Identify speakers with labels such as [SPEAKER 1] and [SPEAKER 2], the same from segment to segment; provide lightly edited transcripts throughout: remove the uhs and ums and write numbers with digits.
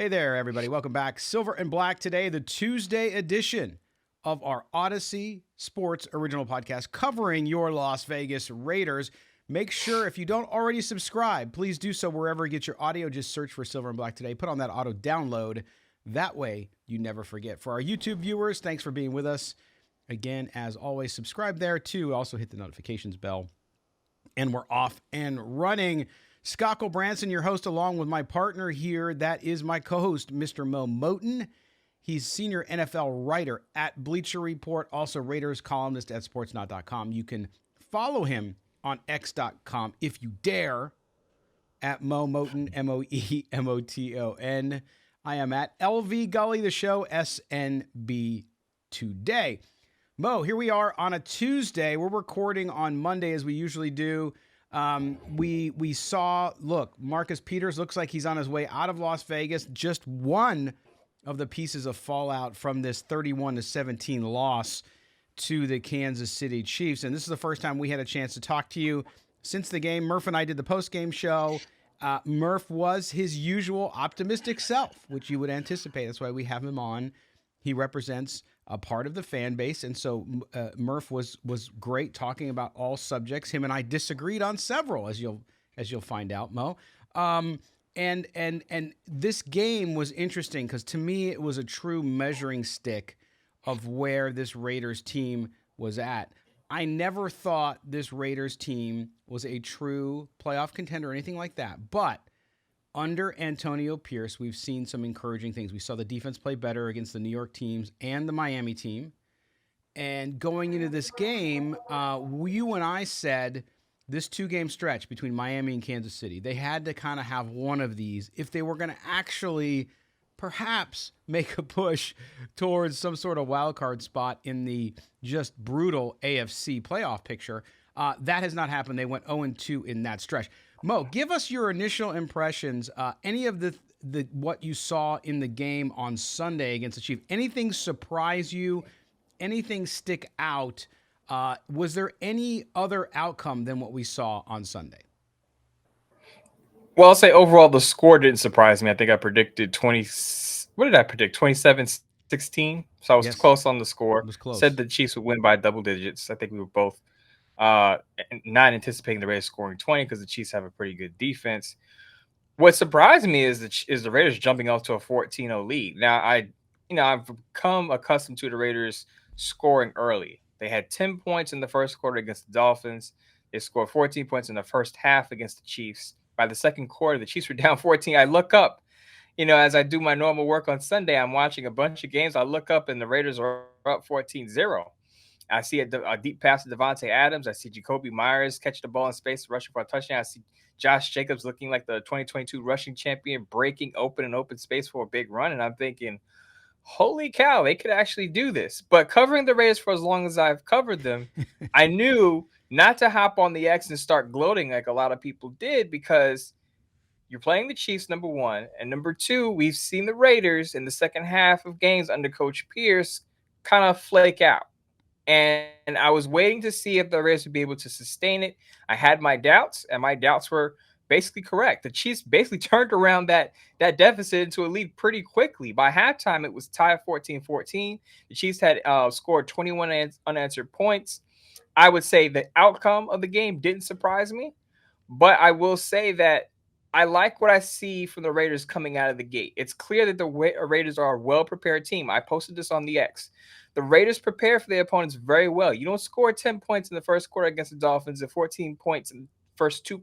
[SPEAKER 1] Hey there, everybody. Welcome back. Silver and Black today, the Tuesday edition of our Odyssey Sports original podcast covering your Las Vegas Raiders. Make sure if you don't already subscribe, please do so wherever you get your audio. Just search for Silver and Black today. Put on that auto download. That way you never forget. For our YouTube viewers, thanks for being with us. Again, as always, subscribe there too. Also hit the notifications bell. And we're off and running. Scott Gulbransen, your host, along with my partner here. That is my co-host, Mr. Moe Moton. He's senior NFL writer at Bleacher Report, also Raiders columnist at sportsnot.com. You can follow him on x.com if you dare at Moe Moton, Moemoton. I am at LV Gully, the show, SNB Today. Mo, here we are on a Tuesday. We're recording on Monday as we usually do. We saw, look, Marcus Peters looks like he's on his way out of Las Vegas. Just one of the pieces of fallout from this 31-17 loss to the Kansas City Chiefs. And this is the first time we had a chance to talk to you since the game. Murph and I did the post-game show. Murph was his usual optimistic self, which you would anticipate. That's why we have him on. He represents a part of the fan base, and so Murph was great talking about all subjects. Him and I disagreed on several, as you'll find out, Mo. And this game was interesting because to me it was a true measuring stick of where this Raiders team was at. I never thought this Raiders team was a true playoff contender or anything like that, but under Antonio Pierce, we've seen some encouraging things. We saw the defense play better against the New York teams and the Miami team. And going into this game, you and I said this two-game stretch between Miami and Kansas City, they had to kind of have one of these if they were going to actually perhaps make a push towards some sort of wild card spot in the just brutal AFC playoff picture. That has not happened. They went 0-2 in that stretch. Mo, give us your initial impressions. Any of the what you saw in the game on Sunday against the Chiefs? Anything surprise you? Anything stick out? Was there any other outcome than what we saw on Sunday?
[SPEAKER 2] Well, I'll say overall the score didn't surprise me. I think I predicted 20. What did I predict? 27-16. So I was close on the score.
[SPEAKER 1] It was close.
[SPEAKER 2] Said the Chiefs would win by double digits. I think we were both not anticipating the Raiders scoring 20 because the Chiefs have a pretty good defense. What surprised me is the Raiders jumping off to a 14-0 lead. Now I've become accustomed to the Raiders scoring early. They had 10 points in the first quarter against the Dolphins. They scored 14 points in the first half against the Chiefs. By the second quarter, the Chiefs were down 14. I look up, as I do my normal work on Sunday, I'm watching a bunch of games. I look up and the Raiders are up 14-0. I see a deep pass to Devontae Adams. I see Jacoby Myers catch the ball in space, rushing for a touchdown. I see Josh Jacobs looking like the 2022 rushing champion, breaking open space for a big run. And I'm thinking, holy cow, they could actually do this. But covering the Raiders for as long as I've covered them, I knew not to hop on the X and start gloating like a lot of people did because you're playing the Chiefs, number one. And number two, we've seen the Raiders in the second half of games under Coach Pierce kind of flake out. And I was waiting to see if the Raiders would be able to sustain it. I had my doubts, and my doubts were basically correct. The Chiefs basically turned around that deficit into a lead pretty quickly. By halftime, it was tied 14-14. The Chiefs had scored 21 unanswered points. I would say the outcome of the game didn't surprise me, but I will say that I like what I see from the Raiders coming out of the gate. It's clear that the Raiders are a well-prepared team. I posted this on the X. The Raiders prepare for their opponents very well. You don't score 10 points in the first quarter against the Dolphins and 14 points in the first two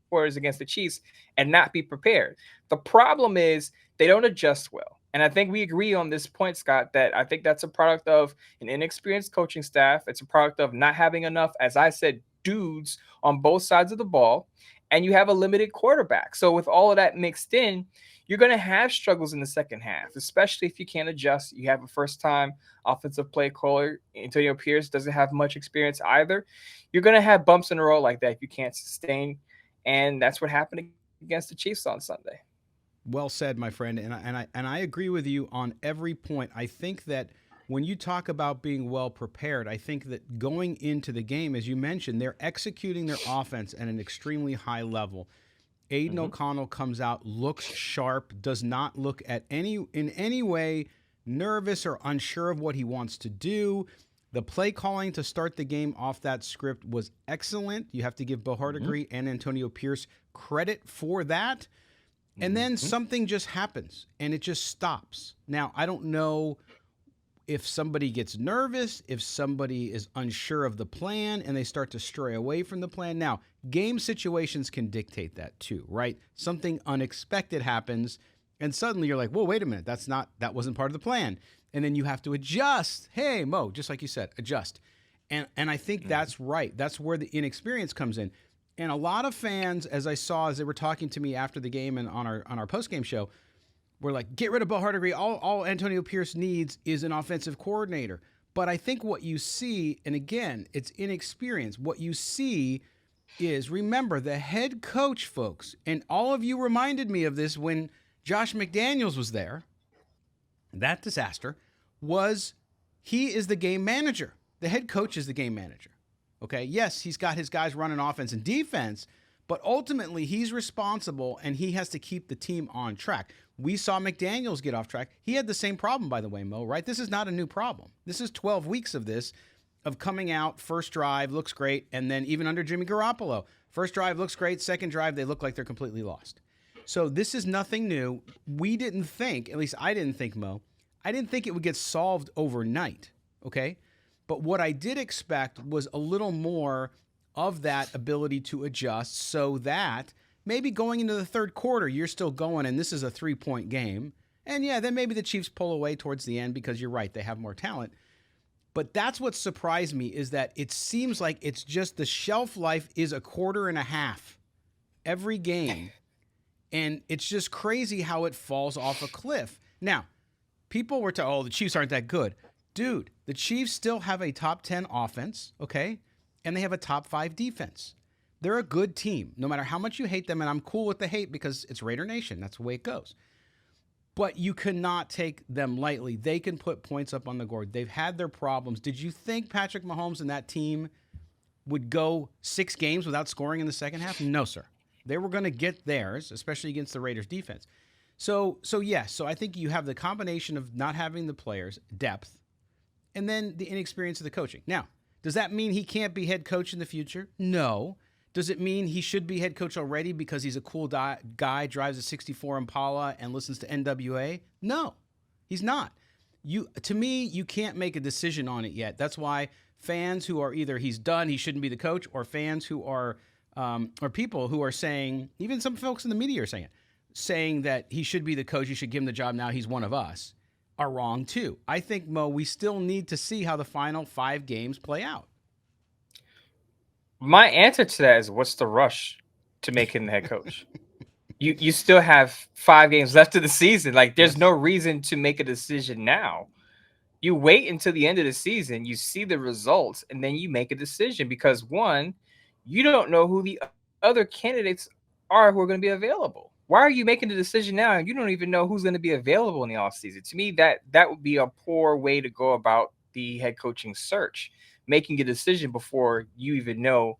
[SPEAKER 2] quarters against the Chiefs and not be prepared. The problem is they don't adjust well. And I think we agree on this point, Scott, that I think that's a product of an inexperienced coaching staff. It's a product of not having enough, as I said, dudes on both sides of the ball. And you have a limited quarterback. So with all of that mixed in, you're going to have struggles in the second half, especially if you can't adjust. You have a first-time offensive play caller. Antonio Pierce doesn't have much experience either. You're going to have bumps in a row like that if you can't sustain, and that's what happened against the Chiefs on Sunday.
[SPEAKER 1] Well said, my friend, and I agree with you on every point. I think that when you talk about being well prepared, I think that going into the game, as you mentioned, they're executing their offense at an extremely high level. Aidan O'Connell comes out, looks sharp, does not look in any way nervous or unsure of what he wants to do. The play calling to start the game off that script was excellent. You have to give Bo Hardigree and Antonio Pierce credit for that. And then something just happens and it just stops. Now, I don't know if somebody gets nervous, if somebody is unsure of the plan and they start to stray away from the plan. Now, game situations can dictate that too, right? Something unexpected happens and suddenly you're like, whoa, wait a minute. That wasn't part of the plan. And then you have to adjust. Hey, Mo, just like you said, adjust. And I think that's right. That's where the inexperience comes in. And a lot of fans, as I saw as they were talking to me after the game and on our post-game show, were like, get rid of Bo Hardigree. All Antonio Pierce needs is an offensive coordinator. But I think what you see, and again, it's inexperience. What you see is, remember, the head coach, folks, and all of you reminded me of this when Josh McDaniels was there. That disaster he is the game manager. The head coach is the game manager. Okay. Yes, he's got his guys running offense and defense, but ultimately he's responsible and he has to keep the team on track. We saw McDaniels get off track. He had the same problem, by the way, Mo, right? This is not a new problem. This is 12 weeks of this, of coming out, first drive, looks great, and then even under Jimmy Garoppolo, first drive looks great, second drive, they look like they're completely lost. So this is nothing new. We didn't think, at least I didn't think, Mo, I didn't think it would get solved overnight, okay? But what I did expect was a little more of that ability to adjust so that maybe going into the third quarter, you're still going and this is a 3-point game. And yeah, then maybe the Chiefs pull away towards the end because you're right, they have more talent. But that's what surprised me is that it seems like it's just the shelf life is a quarter and a half every game. And it's just crazy how it falls off a cliff. Now, people were the Chiefs aren't that good. Dude, the Chiefs still have a top 10 offense, okay? And they have a top 5 defense. They're a good team, no matter how much you hate them. And I'm cool with the hate because it's Raider Nation. That's the way it goes. But you cannot take them lightly. They can put points up on the board. They've had their problems. Did you think Patrick Mahomes and that team would go 6 games without scoring in the second half? No, sir. They were going to get theirs, especially against the Raiders defense. So yes. So I think you have the combination of not having the players, depth, and then the inexperience of the coaching. Now, does that mean he can't be head coach in the future? No. Does it mean he should be head coach already because he's a cool guy, drives a 64 Impala, and listens to NWA? No, he's not. To me, you can't make a decision on it yet. That's why fans who are either he's done, he shouldn't be the coach, or fans who are, or people who are saying, even some folks in the media are saying that he should be the coach, you should give him the job now, he's one of us, are wrong too. I think, Mo, we still need to see how the final 5 games play out.
[SPEAKER 2] My answer to that is, what's the rush to make him the head coach? You still have 5 games left of the season. Like, there's no reason to make a decision now. You wait until the end of the season, you see the results, and then you make a decision because, one, you don't know who the other candidates are who are going to be available. Why are you making the decision now? You don't even know who's going to be available in the offseason. To me, that would be a poor way to go about the head coaching search, making a decision before you even know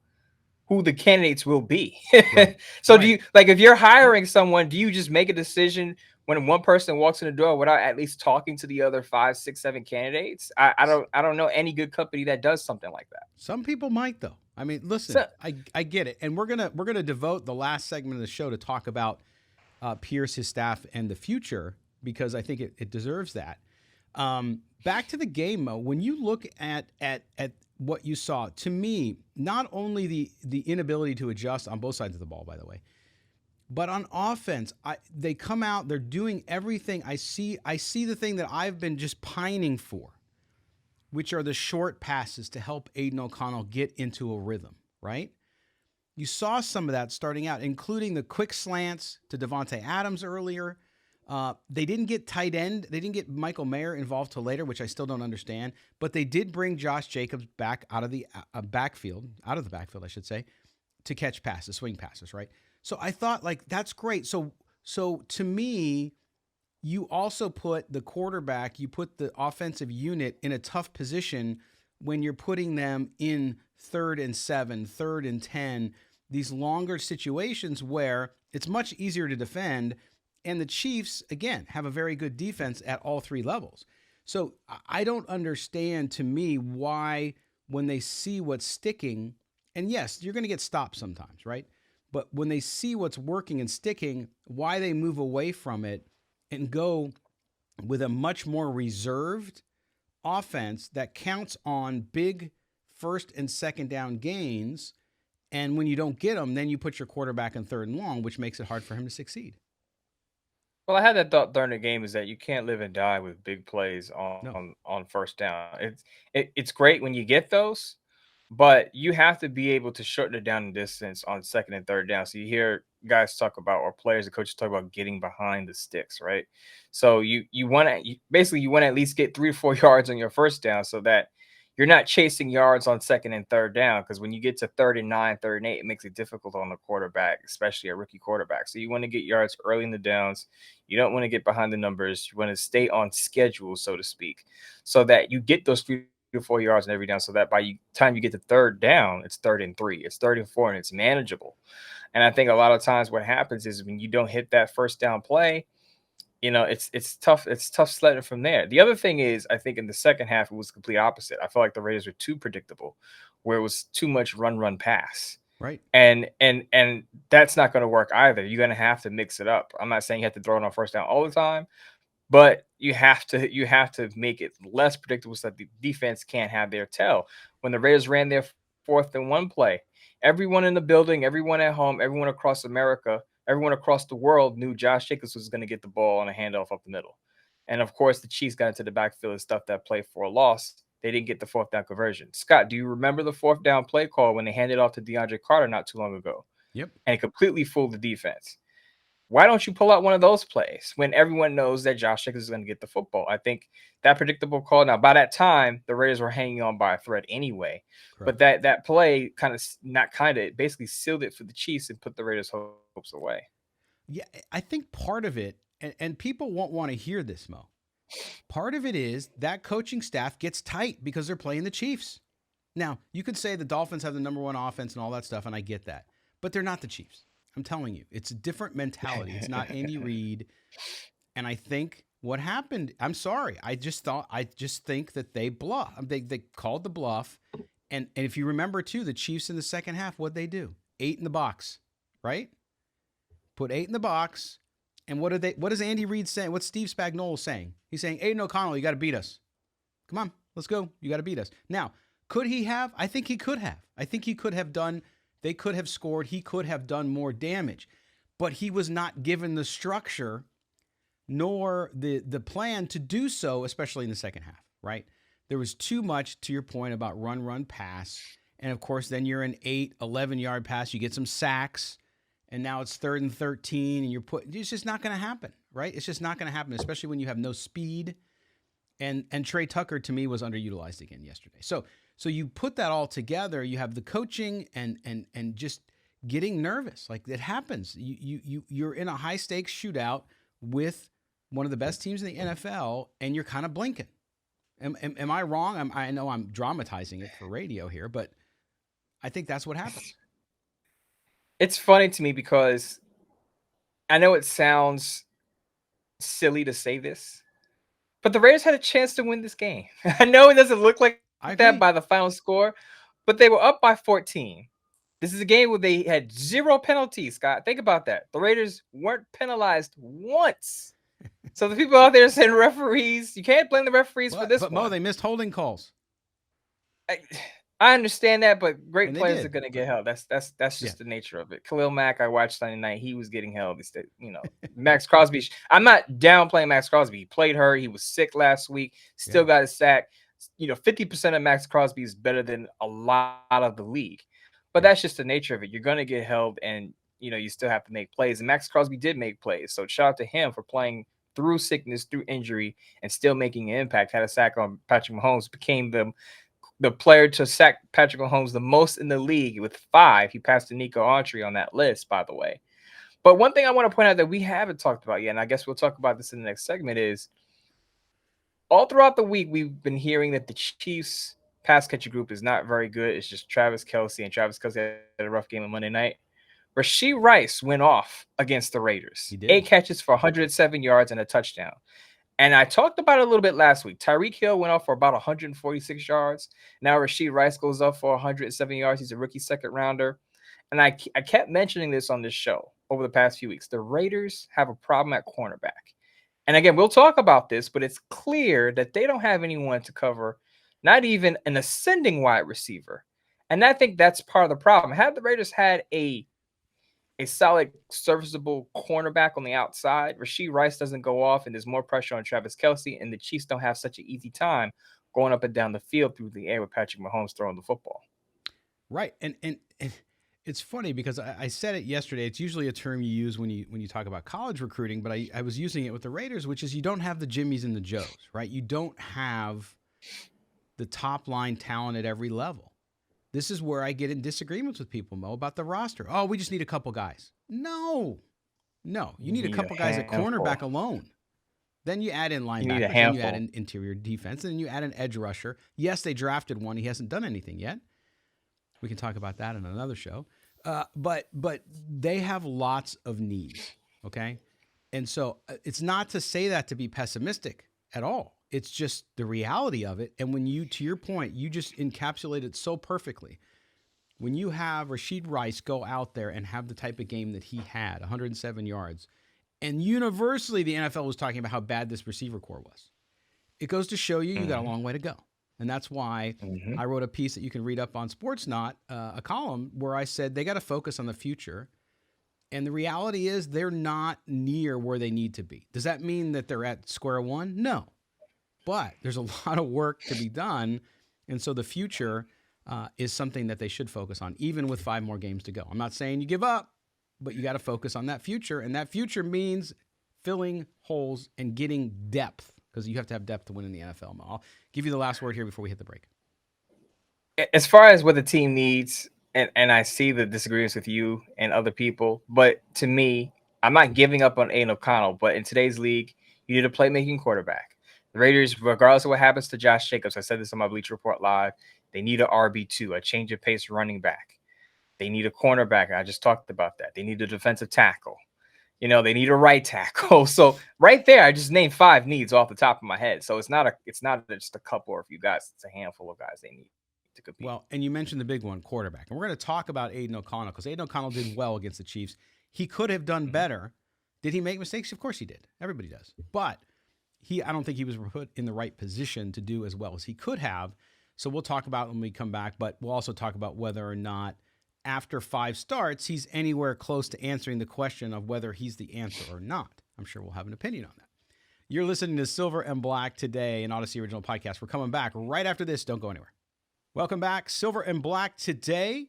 [SPEAKER 2] who the candidates will be. Right. So do you, like, if you're hiring someone, do you just make a decision when one person walks in the door without at least talking to the other 5, 6, 7 candidates? I don't know any good company that does something like that.
[SPEAKER 1] Some people might, though. I mean, listen, I get it. And we're gonna devote the last segment of the show to talk about Pierce, his staff, and the future, because I think it deserves that. Back to the game, Mo. When you look at what you saw, to me, not only the inability to adjust on both sides of the ball, by the way, but on offense, they come out, they're doing everything. I see the thing that I've been just pining for, which are the short passes to help Aidan O'Connell get into a rhythm, right? You saw some of that starting out, including the quick slants to Devontae Adams earlier. They didn't get tight end. They didn't get Michael Mayer involved till later, which I still don't understand. But they did bring Josh Jacobs back out of the backfield, I should say, to catch passes, swing passes, right? So I thought, like, that's great. So to me, you also put the quarterback, you put the offensive unit in a tough position when you're putting them in 3rd and 7, 3rd and 10. these longer situations where it's much easier to defend. And the Chiefs, again, have a very good defense at all three levels. So I don't understand, to me, why when they see what's sticking, and yes, you're going to get stopped sometimes, right? But when they see what's working and sticking, why they move away from it and go with a much more reserved offense that counts on big first and second down gains. And when you don't get them, then you put your quarterback in third and long, which makes it hard for him to succeed.
[SPEAKER 2] Well, I had that thought during the game is that you can't live and die with big plays
[SPEAKER 1] No.
[SPEAKER 2] on first down. It's great when you get those, but you have to be able to shorten it down in distance on second and third down. So you hear guys talk about, or players and coaches talk about getting behind the sticks, right? So you want to basically you want to at least get 3 or 4 yards on your first down, so that you're not chasing yards on second and third down. Because when you get to third and 9, third and 8, it makes it difficult on the quarterback, especially a rookie quarterback. So you want to get yards early in the downs. You don't want to get behind the numbers. You want to stay on schedule, so to speak, so that you get those 3 to 4 yards in every down, so that by the time you get to third down, it's 3rd and 3, it's 3rd and 4, and it's manageable. And I think a lot of times what happens is when you don't hit that first down play, it's tough. It's tough sledding from there. The other thing is, I think in the second half it was the complete opposite. I felt like the Raiders were too predictable, where it was too much run pass.
[SPEAKER 1] Right.
[SPEAKER 2] And that's not going to work either. You're going to have to mix it up. I'm not saying you have to throw it on first down all the time, but you have to make it less predictable so that the defense can't have their tell. When the Raiders ran their 4th and 1 play, everyone in the building, everyone at home, everyone across America, everyone across the world knew Josh Jacobs was going to get the ball on a handoff up the middle. And of course, the Chiefs got into the backfield and stuff that play for a loss. They didn't get the 4th down conversion. Scott, do you remember the 4th down play call when they handed off to DeAndre Carter not too long ago?
[SPEAKER 1] Yep.
[SPEAKER 2] And it completely fooled the defense. Why don't you pull out one of those plays when everyone knows that Josh Jacobs is going to get the football? I think that predictable call. Now, by that time, the Raiders were hanging on by a thread anyway. Correct. But that play basically sealed it for the Chiefs and put the Raiders' hopes away.
[SPEAKER 1] Yeah, I think part of it, and people won't want to hear this, Mo. Part of it is that coaching staff gets tight because they're playing the Chiefs. Now, you could say the Dolphins have the number one offense and all that stuff, and I get that. But they're not the Chiefs. I'm telling you, it's a different mentality. It's not Andy Reid. And I think what happened, I'm sorry, I just think that they bluff. They called the bluff. And if you remember, too, the Chiefs in the second half, what'd they do? 8 in the box, right? Put 8 in the box. And what is Andy Reid saying? What's Steve Spagnuolo saying? He's saying, Aidan O'Connell, you got to beat us. Come on, let's go. You got to beat us. Now, could he have? I think he could have. I think he could have done. They could have scored. He could have done more damage. But he was not given the structure nor the plan to do so, especially in the second half, right? There was too much, to your point, about run, pass. And, of course, then you're an 8, 11-yard pass. You get some sacks. And now it's 3rd and 13, and it's just not going to happen, right? It's just not going to happen, especially when you have no speed. And Trey Tucker, to me, was underutilized again yesterday. So you put that all together, you have the coaching and just getting nervous. Like, it happens. You're in a high-stakes shootout with one of the best teams in the NFL, and you're kind of blinking. Am I wrong? I know I'm dramatizing it for radio here, but I think that's what happens.
[SPEAKER 2] It's funny to me because I know it sounds silly to say this, but the Raiders had a chance to win this game. I know it doesn't look like that by the final score, but they were up by 14. This is a game where they had 0 penalties, Scott. Think about that. The Raiders weren't penalized once. So the people out there saying referees, you can't blame the referees for this
[SPEAKER 1] but
[SPEAKER 2] one.
[SPEAKER 1] Mo, they missed holding calls.
[SPEAKER 2] I understand that, but great players are going to get held. That's just the nature of it. Khalil Mack, I watched Sunday night. He was getting held. Max Crosby. I'm not downplaying Max Crosby. He played hurt. He was sick last week. Still got a sack. 50% of Max Crosby is better than a lot of the league. But that's just the nature of it. You're going to get held, and you still have to make plays. And Max Crosby did make plays. So shout out to him for playing through sickness, through injury, and still making an impact. Had a sack on Patrick Mahomes. Became the player to sack Patrick Mahomes the most in the league with 5. He passed to Nico Autry on that list, by the way. But one thing I want to point out that we haven't talked about yet, and I guess we'll talk about this in the next segment, is all throughout the week, we've been hearing that the Chiefs pass catcher group is not very good. It's just Travis Kelce, and Travis Kelce had a rough game on Monday night. Rashee Rice went off against the Raiders.
[SPEAKER 1] He did.
[SPEAKER 2] 8 catches for 107 yards and a touchdown. And I talked about it a little bit last week. Tyreek Hill went off for about 146 yards. Now Rashee Rice goes up for 107 yards. He's a rookie second rounder. And I kept mentioning this on this show over the past few weeks. The Raiders have a problem at cornerback. And again, we'll talk about this, but it's clear that they don't have anyone to cover, not even an ascending wide receiver. And I think that's part of the problem. Had the Raiders had a solid, serviceable cornerback on the outside, Rashee Rice doesn't go off, and there's more pressure on Travis Kelce, and the Chiefs don't have such an easy time going up and down the field through the air with Patrick Mahomes throwing the football.
[SPEAKER 1] Right. And it's funny because I said it yesterday. It's usually a term you use when you talk about college recruiting, but I was using it with the Raiders, which is you don't have the Jimmies and the Joes, right? You don't have the top line talent at every level. This is where I get in disagreements with people, Mo, about the roster. Oh, we just need a couple guys. No. You need a couple guys at cornerback alone. Then you add in linebackers, then you add in interior defense, and then you add an edge rusher. Yes, they drafted one. He hasn't done anything yet. We can talk about that in another show. But they have lots of needs, okay? And so it's not to say that to be pessimistic at all. It's just the reality of it. And when you, to your point, you just encapsulate it so perfectly. When you have Rashee Rice go out there and have the type of game that he had, 107 yards, and universally the NFL was talking about how bad this receiver core was, it goes to show you got a long way to go. And that's why I wrote a piece that you can read up on Sportsnaut, a column where I said they got to focus on the future. And the reality is they're not near where they need to be. Does that mean that they're at square one? No. But there's a lot of work to be done. And so the future is something that they should focus on, even with 5 more games to go. I'm not saying you give up, but you got to focus on that future. And that future means filling holes and getting depth, because you have to have depth to win in the NFL. I'll give you the last word here before we hit the break.
[SPEAKER 2] As far as what the team needs, and I see the disagreements with you and other people, but to me, I'm not giving up on Aidan O'Connell, but in today's league, you need a playmaking quarterback. The Raiders, regardless of what happens to Josh Jacobs, I said this on my Bleacher Report Live, they need an RB2, a change of pace running back. They need a cornerback. I just talked about that. They need a defensive tackle. They need a right tackle. So right there, I just named 5 needs off the top of my head. So it's not just a couple or a few guys. It's a handful of guys they need to compete.
[SPEAKER 1] Well, and you mentioned the big one, quarterback. And we're going to talk about Aidan O'Connell, because Aidan O'Connell did well against the Chiefs. He could have done better. Did he make mistakes? Of course he did. Everybody does. But I don't think he was put in the right position to do as well as he could have. So we'll talk about it when we come back, but we'll also talk about whether or not after 5 starts, he's anywhere close to answering the question of whether he's the answer or not. I'm sure we'll have an opinion on that. You're listening to Silver and Black today, an Odyssey Original Podcast. We're coming back right after this. Don't go anywhere. Welcome back. Silver and Black today,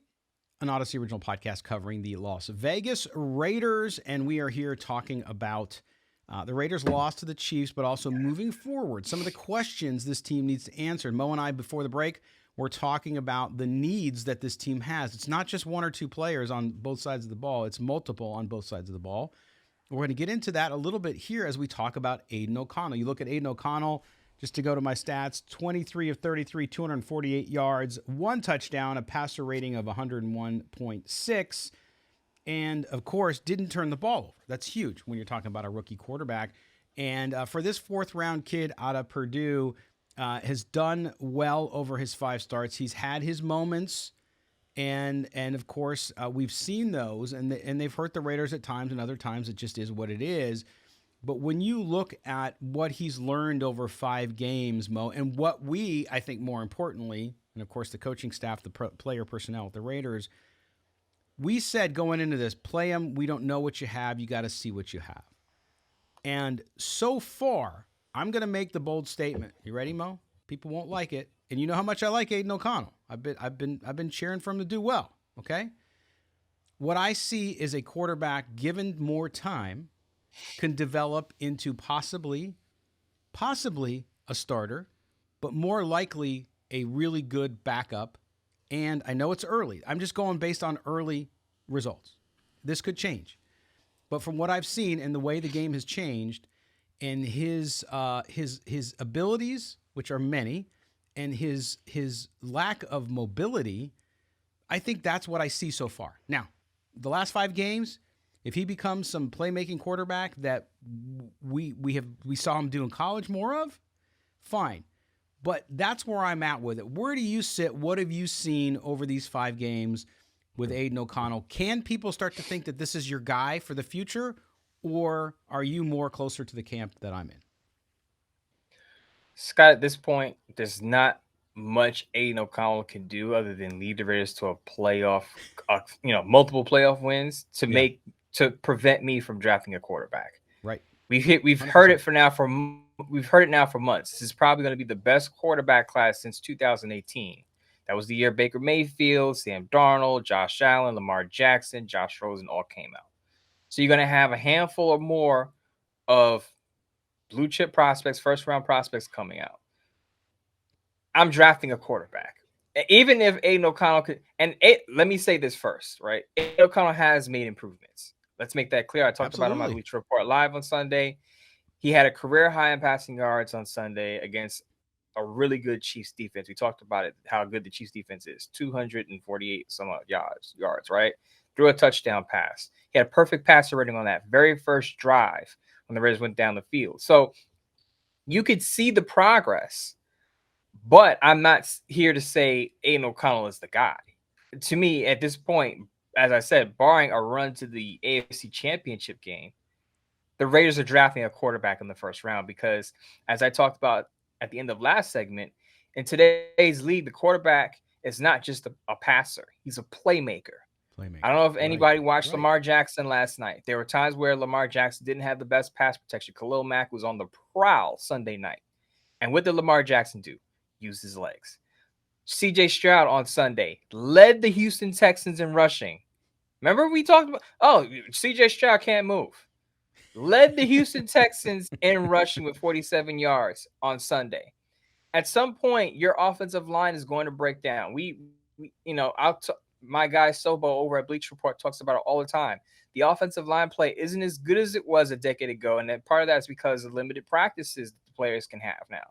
[SPEAKER 1] an Odyssey Original Podcast covering the Las Vegas Raiders. And we are here talking about the Raiders lost to the Chiefs, but also moving forward, some of the questions this team needs to answer. Mo and I, before the break, we're talking about the needs that this team has. It's not just 1 or 2 players on both sides of the ball. It's multiple on both sides of the ball. We're going to get into that a little bit here as we talk about Aidan O'Connell. You look at Aidan O'Connell, just to go to my stats, 23 of 33, 248 yards, 1 touchdown, a passer rating of 101.6. And, of course, didn't turn the ball over. That's huge when you're talking about a rookie quarterback. And for this 4th-round kid out of Purdue, has done well over his 5 starts. He's had his moments, and of course, we've seen those, and they've hurt the Raiders at times, and other times it just is what it is. But when you look at what he's learned over 5 games, Mo, and what I think more importantly, and of course the coaching staff, the player personnel at the Raiders, we said going into this, play him, we don't know what you have, you got to see what you have. And so far, I'm going to make the bold statement. You ready, Mo? People won't like it. And you know how much I like Aidan O'Connell. I've been cheering for him to do well, okay? What I see is a quarterback, given more time, can develop into possibly a starter, but more likely a really good backup. And I know it's early. I'm just going based on early results. This could change. But from what I've seen and the way the game has changed, and his abilities, which are many, and his lack of mobility, I think that's what I see so far. Now, the last 5 games, if he becomes some playmaking quarterback that we saw him do in college more of, fine. But that's where I'm at with it. Where do you sit? What have you seen over these 5 games with Aidan O'Connell? Can people start to think that this is your guy for the future, or are you more closer to the camp that I'm in?
[SPEAKER 2] Scott, at this point, there's not much Aiden O'Connell can do other than lead the Raiders to a playoff, multiple playoff wins
[SPEAKER 1] Yeah,
[SPEAKER 2] to prevent me from drafting a quarterback.
[SPEAKER 1] right.
[SPEAKER 2] We've heard
[SPEAKER 1] 100%.
[SPEAKER 2] it we've heard it now for months. This is probably going to be the best quarterback class since 2018. That was the year Baker Mayfield, Sam Darnold, Josh Allen, Lamar Jackson, Josh Rosen all came out. So you're going to have a handful or more of blue chip prospects, first round prospects coming out. I'm drafting a quarterback. Even if Aiden O'Connell could, let me say this first, right? Aiden O'Connell has made improvements. Let's make that clear. I talked about him on my Bleacher Report Live on Sunday. He had a career high in passing yards on Sunday against a really good Chiefs defense. We talked about it, how good the Chiefs defense is. 248 some odd yards, right? Threw a touchdown pass. He had a perfect passer rating on that very first drive when the Raiders went down the field. So you could see the progress, but I'm not here to say Aiden O'Connell is the guy. To me, at this point, as I said, barring a run to the AFC Championship game, the Raiders are drafting a quarterback in the first round because, as I talked about at the end of last segment, in today's league, the quarterback is not just a passer. He's a playmaker. I don't know if anybody watched Lamar Jackson last night. There were times where Lamar Jackson didn't have the best pass protection. Khalil Mack was on the prowl Sunday night. And what did Lamar Jackson do? Use his legs. CJ Stroud on Sunday led the Houston Texans in rushing. Remember we talked about, CJ Stroud can't move. Led the Houston Texans in rushing with 47 yards on Sunday. At some point, your offensive line is going to break down. My guy Sobo over at Bleacher Report talks about it all the time. The offensive line play isn't as good as it was a decade ago, and part of that is because of limited practices the players can have now,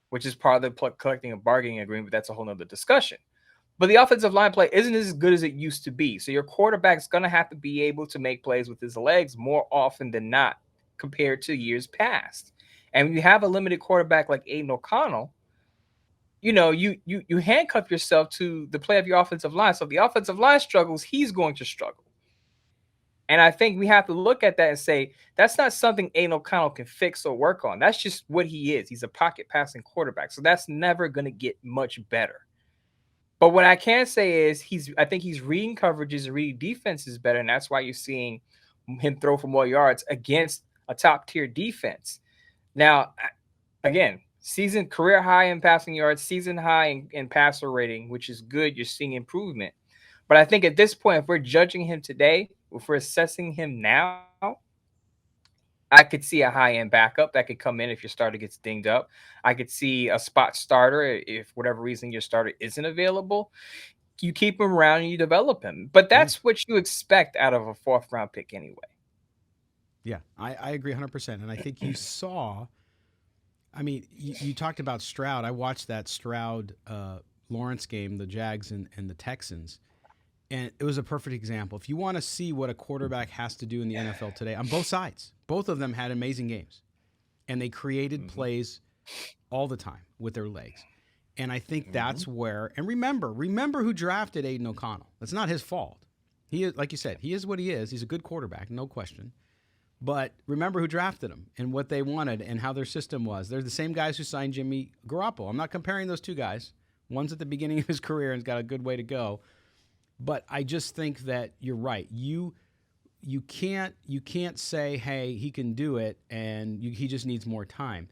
[SPEAKER 2] which is part of the collecting a bargaining agreement, but that's a whole nother discussion. But the offensive line play isn't as good as it used to be. So your quarterback's going to have to be able to make plays with his legs more often than not compared to years past. And when you have a limited quarterback like Aiden O'Connell, you handcuff yourself to the play of your offensive line. So if the offensive line struggles, he's going to struggle. And I think we have to look at that and say, that's not something Aidan O'Connell can fix or work on. That's just what he is. He's a pocket passing quarterback. So that's never going to get much better. But what I can say is I think he's reading coverages and reading defenses better. And that's why you're seeing him throw for more yards against a top tier defense. Now, again, season career high in passing yards, season high in passer rating, which is good. You're seeing improvement. But I think at this point, if we're judging him today, if we're assessing him now, I could see a high-end backup that could come in if your starter gets dinged up. I could see a spot starter if, for whatever reason, your starter isn't available. You keep him around and you develop him. But that's what you expect out of a fourth-round pick anyway.
[SPEAKER 1] Yeah, I agree 100%. And I think you saw – I mean, you talked about Stroud. I watched that Stroud-Lawrence game, the Jags and the Texans. And it was a perfect example. If you want to see what a quarterback has to do in the NFL today, on both sides, both of them had amazing games. And they created plays all the time with their legs. And I think that's where – and remember who drafted Aidan O'Connell. That's not his fault. He is, like you said, he is what he is. He's a good quarterback, no question. But remember who drafted him and what they wanted and how their system was. They're the same guys who signed Jimmy Garoppolo. I'm not comparing those two guys. One's at the beginning of his career and's got a good way to go. But I just think that you're right. You can't say, hey, he can do it and he just needs more time.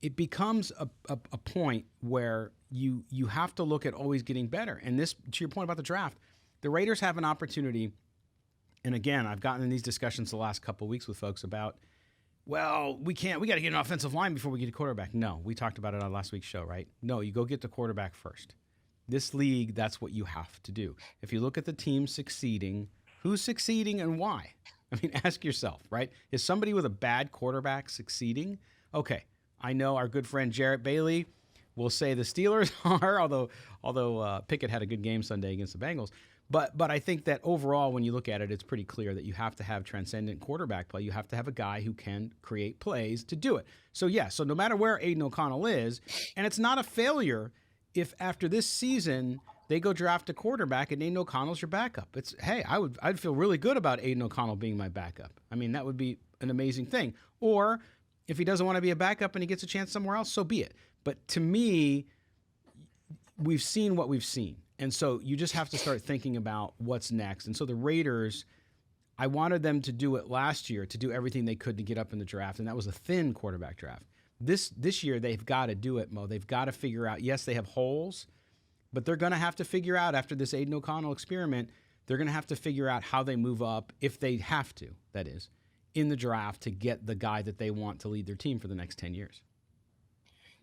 [SPEAKER 1] It becomes a point where you have to look at always getting better. And this, to your point about the draft, the Raiders have an opportunity. And again, I've gotten in these discussions the last couple of weeks with folks about, well, we got to get an offensive line before we get a quarterback. No, we talked about it on last week's show, right? No, you go get the quarterback first. This league, that's what you have to do. If you look at the team succeeding, who's succeeding and why? I mean, ask yourself, right? Is somebody with a bad quarterback succeeding? Okay, I know our good friend Jarrett Bailey will say the Steelers are, although Pickett had a good game Sunday against the Bengals. But I think that overall, when you look at it, it's pretty clear that you have to have transcendent quarterback play. You have to have a guy who can create plays to do it. So so no matter where Aidan O'Connell is, and it's not a failure if after this season they go draft a quarterback and Aidan O'Connell's your backup. I'd feel really good about Aidan O'Connell being my backup. I mean, that would be an amazing thing. Or if he doesn't want to be a backup and he gets a chance somewhere else, so be it. But to me, we've seen what we've seen. And so you just have to start thinking about what's next. And so the Raiders, I wanted them to do it last year, to do everything they could to get up in the draft, and that was a thin quarterback draft. This year, they've got to do it, Mo. They've got to figure out, yes, they have holes, but they're going to have to figure out after this Aidan O'Connell experiment, they're going to have to figure out how they move up, if they have to, that is, in the draft to get the guy that they want to lead their team for the next 10 years.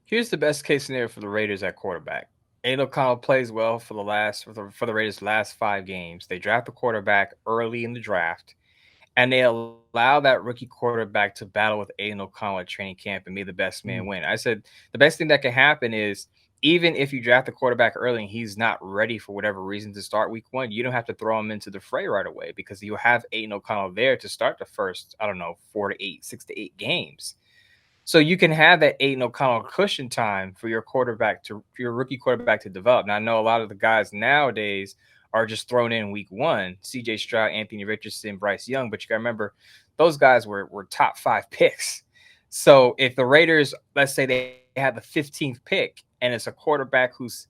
[SPEAKER 2] Here's the best case scenario for the Raiders at quarterback. Aidan O'Connell plays well for the Raiders' last 5 games. They draft a quarterback early in the draft, and they allow that rookie quarterback to battle with Aidan O'Connell at training camp and be the best man win. I said the best thing that can happen is even if you draft the quarterback early and he's not ready for whatever reason to start week 1, you don't have to throw him into the fray right away because you have Aidan O'Connell there to start the first, 6 to 8 games. So you can have that Aidan O'Connell cushion time for your rookie quarterback to develop. Now, I know a lot of the guys nowadays are just thrown in week 1, CJ Stroud, Anthony Richardson, Bryce Young, but you got to remember those guys were top 5 picks. So if the Raiders, let's say they have the 15th pick and it's a quarterback who's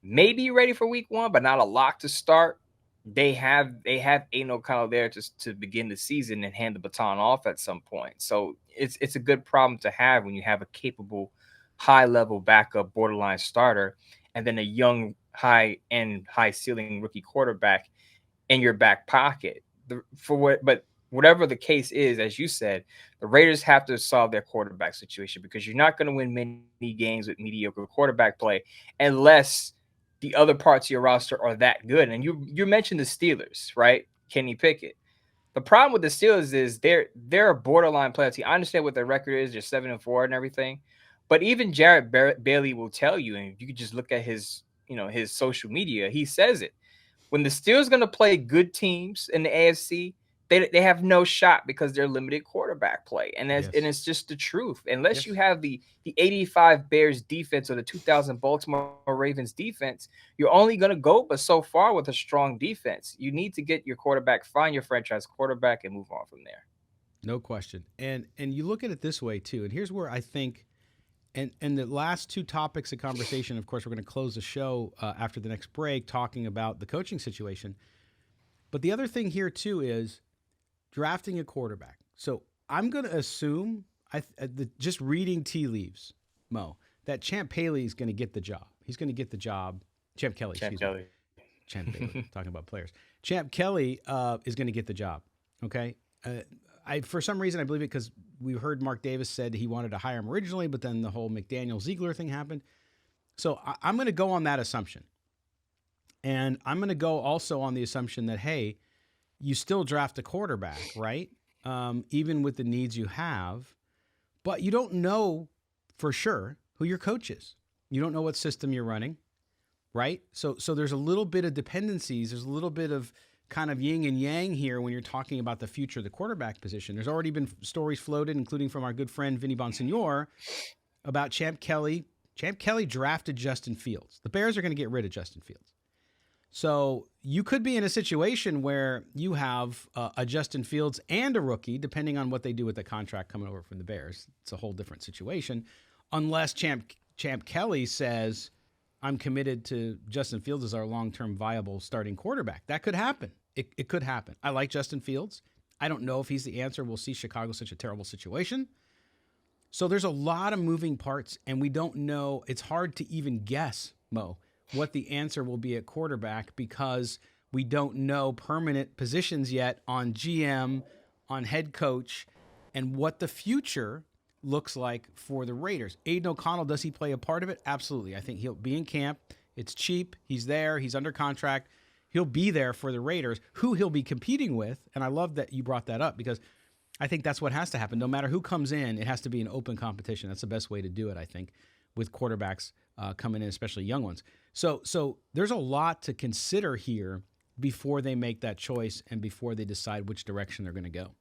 [SPEAKER 2] maybe ready for week 1, but not a lock to start, they have Aidan O'Connell there to begin the season and hand the baton off at some point. So it's a good problem to have when you have a capable, high-level backup borderline starter and then a young, high-end, high-ceiling rookie quarterback in your back pocket. But whatever the case is, as you said, the Raiders have to solve their quarterback situation because you're not going to win many games with mediocre quarterback play unless the other parts of your roster are that good. And you mentioned the Steelers, right? Kenny Pickett. The problem with the Steelers is they're a borderline playoff team. I understand what their record is. They're 7-4 and everything. But even Jared Bailey will tell you, and you can just look at his social media, he says it. When the Steelers going to play good teams in the AFC, they have no shot because they're limited quarterback play. And it's just the truth. Unless you have the 85 Bears defense or the 2000 Baltimore Ravens defense, you're only going to go but so far with a strong defense. You need to get your quarterback, find your franchise quarterback, and move on from there.
[SPEAKER 1] No question. And you look at it this way, too. And here's where I think, and the last 2 topics of conversation, of course, we're going to close the show after the next break talking about the coaching situation. But the other thing here, too, is drafting a quarterback. So I'm going to assume, just reading tea leaves, Mo, that Champ Bailey is going to get the job. He's going to get the job. Champ Kelly. Champ Bailey, talking about players. Champ Kelly is going to get the job. Okay. For some reason, I believe it because we heard Mark Davis said he wanted to hire him originally, but then the whole McDaniel-Ziegler thing happened. So I'm going to go on that assumption. And I'm going to go also on the assumption that, hey, you still draft a quarterback, right? Even with the needs you have, but you don't know for sure who your coach is. You don't know what system you're running, right? So there's a little bit of dependencies. There's a little bit of kind of yin and yang here when you're talking about the future of the quarterback position. There's already been stories floated, including from our good friend Vinny Bonsignor, about Champ Kelly. Champ Kelly drafted Justin Fields. The Bears are going to get rid of Justin Fields. So you could be in a situation where you have a Justin Fields and a rookie, depending on what they do with the contract coming over from the Bears. It's a whole different situation, unless Champ Kelly says, I'm committed to Justin Fields as our long-term viable starting quarterback. That could happen. It could happen. I like Justin Fields. I don't know if he's the answer. We'll see. Chicago's such a terrible situation. So there's a lot of moving parts, and we don't know. It's hard to even guess, Mo, what the answer will be at quarterback because we don't know permanent positions yet on GM, on head coach, and what the future looks like for the Raiders. Aidan O'Connell, does he play a part of it? Absolutely. I think he'll be in camp. It's cheap. He's there. He's under contract. He'll be there for the Raiders, who he'll be competing with. And I love that you brought that up because I think that's what has to happen. No matter who comes in, it has to be an open competition. That's the best way to do it, I think, with quarterbacks coming in, especially young ones. So there's a lot to consider here before they make that choice and before they decide which direction they're going to go.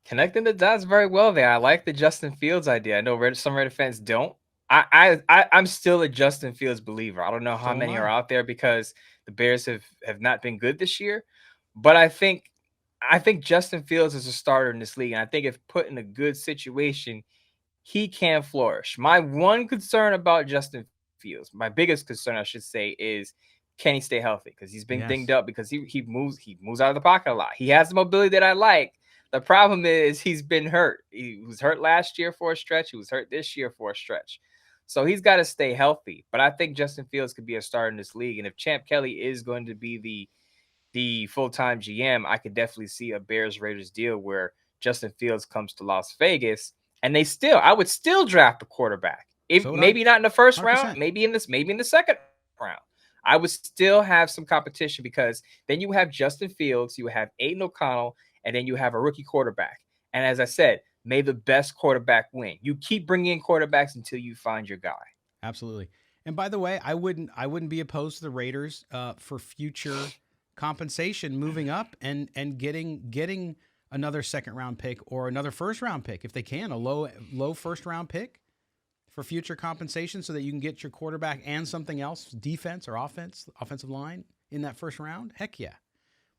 [SPEAKER 2] Connecting the dots very well there. I like the Justin Fields idea. I know some Raider fans don't. I'm still a Justin Fields believer. I don't know how
[SPEAKER 1] So am
[SPEAKER 2] many are
[SPEAKER 1] I.
[SPEAKER 2] out there because the Bears have not been good this year, but I think Justin Fields is a starter in this league, and I think if put in a good situation, he can flourish. My one concern about Justin Fields, my biggest concern, I should say, is can he stay healthy? Because he's been dinged
[SPEAKER 1] Yes.
[SPEAKER 2] up because he moves out of the pocket a lot. He has the mobility that I like. The problem is he's been hurt. He was hurt last year for a stretch. He was hurt this year for a stretch. So he's got to stay healthy. But I think Justin Fields could be a starter in this league. And if Champ Kelly is going to be the full-time GM, I could definitely see a Bears Raiders deal where Justin Fields comes to Las Vegas and I would still draft a quarterback. If
[SPEAKER 1] So would I.
[SPEAKER 2] maybe not in the first
[SPEAKER 1] 100%.
[SPEAKER 2] round, maybe in the second round. I would still have some competition because then you have Justin Fields, you have Aidan O'Connell, and then you have a rookie quarterback. And as I said, may the best quarterback win. You keep bringing in quarterbacks until you find your guy.
[SPEAKER 1] Absolutely. And by the way, I wouldn't be opposed to the Raiders for future compensation moving up and getting another second round pick or another first round pick if they can, a low first round pick for future compensation so that you can get your quarterback and something else, defense or offensive line in that first round. Heck yeah.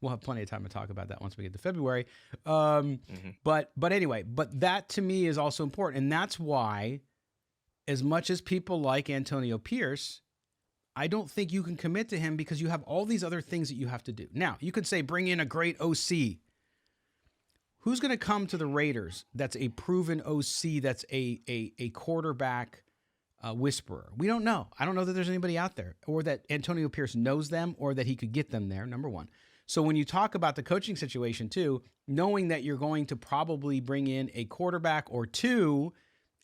[SPEAKER 1] We'll have plenty of time to talk about that once we get to February. But anyway, but that to me is also important. And that's why, as much as people like Antonio Pierce, I don't think you can commit to him because you have all these other things that you have to do. Now, you could say bring in a great OC. Who's going to come to the Raiders that's a proven OC, that's a quarterback whisperer? We don't know. I don't know that there's anybody out there or that Antonio Pierce knows them or that he could get them there, number one. So when you talk about the coaching situation too, knowing that you're going to probably bring in a quarterback or two